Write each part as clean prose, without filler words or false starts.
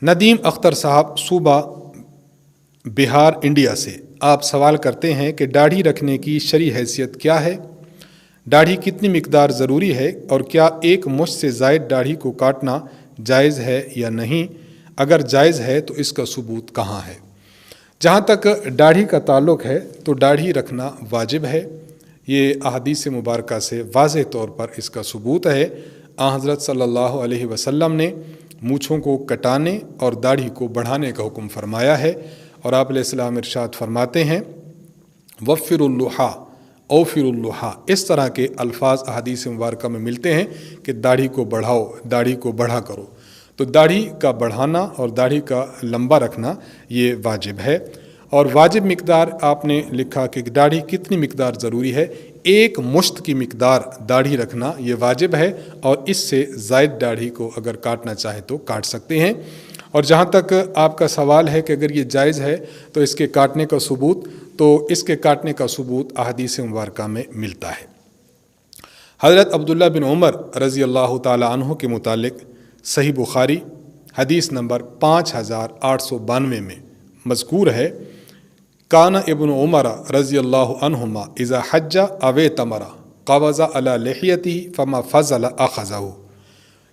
ندیم اختر صاحب صوبہ بہار انڈیا سے آپ سوال کرتے ہیں کہ داڑھی رکھنے کی شرعی حیثیت کیا ہے، داڑھی کتنی مقدار ضروری ہے اور کیا ایک مشت سے زائد داڑھی کو کاٹنا جائز ہے یا نہیں، اگر جائز ہے تو اس کا ثبوت کہاں ہے؟ جہاں تک داڑھی کا تعلق ہے تو داڑھی رکھنا واجب ہے، یہ احادیث مبارکہ سے واضح طور پر اس کا ثبوت ہے۔ آن حضرت صلی اللہ علیہ وسلم نے مونچھوں کو کٹانے اور داڑھی کو بڑھانے کا حکم فرمایا ہے، اور آپ علیہ السلام ارشاد فرماتے ہیں وفر اللحا اوفر اللحا، اس طرح کے الفاظ احادیث مبارکہ میں ملتے ہیں کہ داڑھی کو بڑھاؤ، داڑھی کو بڑھا کرو۔ تو داڑھی کا بڑھانا اور داڑھی کا لمبا رکھنا یہ واجب ہے، اور واجب مقدار آپ نے لکھا کہ داڑھی کتنی مقدار ضروری ہے، ایک مشت کی مقدار داڑھی رکھنا یہ واجب ہے، اور اس سے زائد داڑھی کو اگر کاٹنا چاہے تو کاٹ سکتے ہیں۔ اور جہاں تک آپ کا سوال ہے کہ اگر یہ جائز ہے تو اس کے کاٹنے کا ثبوت، تو اس کے کاٹنے کا ثبوت احادیث مبارکہ میں ملتا ہے۔ حضرت عبداللہ بن عمر رضی اللہ تعالی عنہ کے متعلق صحیح بخاری حدیث نمبر 5892 میں مذکور ہے، کان ابن عمر رضی اللہ عنہما اذا حج او اعتمر قبض علی لحیتہ فما فضل اخذہ،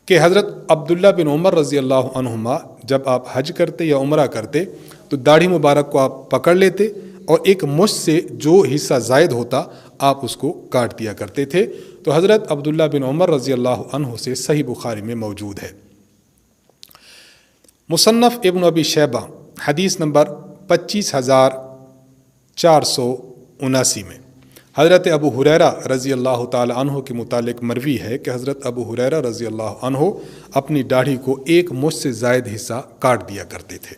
کہ حضرت عبداللہ بن عمر رضی اللہ عنہما جب آپ حج کرتے یا عمرہ کرتے تو داڑھی مبارک کو آپ پکڑ لیتے اور ایک مشت سے جو حصہ زائد ہوتا آپ اس کو کاٹ دیا کرتے تھے۔ تو حضرت عبداللہ بن عمر رضی اللہ عنہ سے صحیح بخاری میں موجود ہے۔ مصنف ابن ابی شیبہ حدیث نمبر 25479 میں حضرت ابو ہریرہ رضی اللہ تعالی عنہ کے متعلق مروی ہے کہ حضرت ابو ہریرہ رضی اللہ عنہ اپنی داڑھی کو ایک مشت سے زائد حصہ کاٹ دیا کرتے تھے۔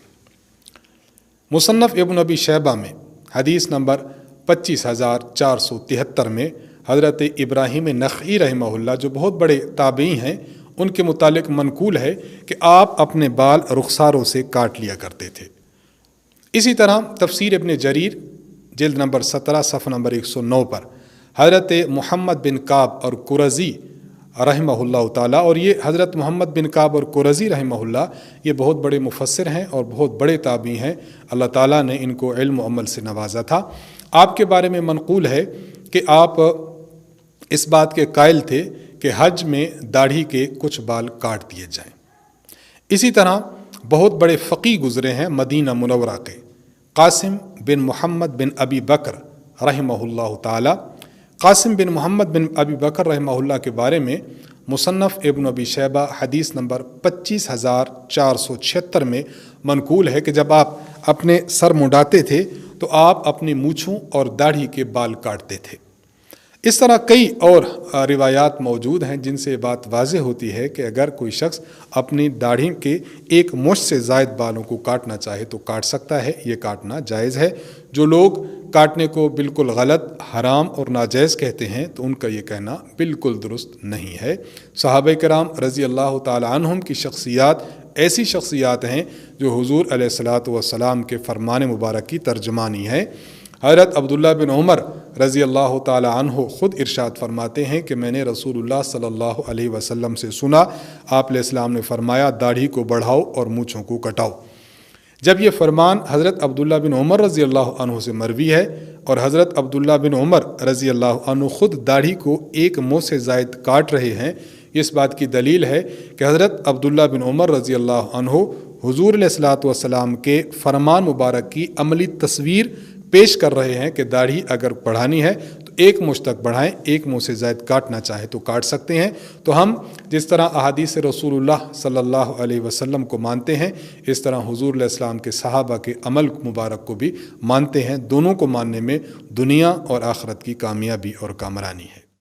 مصنف ابن ابی شیبہ میں حدیث نمبر 25473 میں حضرت ابراہیم نخعی رحمہ اللہ جو بہت بڑے تابعی ہیں، ان کے متعلق منقول ہے کہ آپ اپنے بال رخساروں سے کاٹ لیا کرتے تھے۔ اسی طرح تفسیر ابن جریر جلد نمبر 17 صفحہ نمبر 109 پر حضرت محمد بن کعب اور قرظی رحمہ اللہ تعالیٰ، اور یہ حضرت محمد بن کعب اور قرظی رحمہ اللہ یہ بہت بڑے مفسر ہیں اور بہت بڑے تابعی ہیں، اللہ تعالیٰ نے ان کو علم و عمل سے نوازا تھا۔ آپ کے بارے میں منقول ہے کہ آپ اس بات کے قائل تھے کہ حج میں داڑھی کے کچھ بال کاٹ دیے جائیں۔ اسی طرح بہت بڑے فقیہ گزرے ہیں مدینہ منورہ کے، قاسم بن محمد بن ابی بکر رحمہ اللہ تعالی۔ قاسم بن محمد بن ابی بکر رحمہ اللہ کے بارے میں مصنف ابن ابی شیبہ حدیث نمبر 25476 میں منقول ہے کہ جب آپ اپنے سر منڈاتے تھے تو آپ اپنی مونچھوں اور داڑھی کے بال کاٹتے تھے۔ اس طرح کئی اور روایات موجود ہیں جن سے بات واضح ہوتی ہے کہ اگر کوئی شخص اپنی داڑھی کے ایک مشت سے زائد بالوں کو کاٹنا چاہے تو کاٹ سکتا ہے، یہ کاٹنا جائز ہے۔ جو لوگ کاٹنے کو بالکل غلط، حرام اور ناجائز کہتے ہیں تو ان کا یہ کہنا بالکل درست نہیں ہے۔ صحابہ کرام رضی اللہ تعالی عنہم کی شخصیات ایسی شخصیات ہیں جو حضور علیہ الصلاۃ والسلام کے فرمان مبارک کی ترجمانی ہے۔ حضرت عبداللہ بن عمر رضی اللہ تعالی عنہ خود ارشاد فرماتے ہیں کہ میں نے رسول اللہ صلی اللہ علیہ وسلم سے سنا، آپ علیہ السلام نے فرمایا داڑھی کو بڑھاؤ اور مونچھوں کو کٹاؤ۔ جب یہ فرمان حضرت عبداللہ بن عمر رضی اللہ عنہ سے مروی ہے اور حضرت عبداللہ بن عمر رضی اللہ عنہ خود داڑھی کو ایک منہ سے زائد کاٹ رہے ہیں، اس بات کی دلیل ہے کہ حضرت عبداللہ بن عمر رضی اللہ عنہ حضور علیہ الصلاۃ والسلام کے فرمان مبارک کی عملی تصویر پیش کر رہے ہیں کہ داڑھی اگر بڑھانی ہے تو ایک مشت تک بڑھائیں، ایک منہ سے زائد کاٹنا چاہے تو کاٹ سکتے ہیں۔ تو ہم جس طرح احادیث رسول اللہ صلی اللہ علیہ وسلم کو مانتے ہیں، اس طرح حضور علیہ السلام کے صحابہ کے عمل مبارک کو بھی مانتے ہیں۔ دونوں کو ماننے میں دنیا اور آخرت کی کامیابی اور کامرانی ہے۔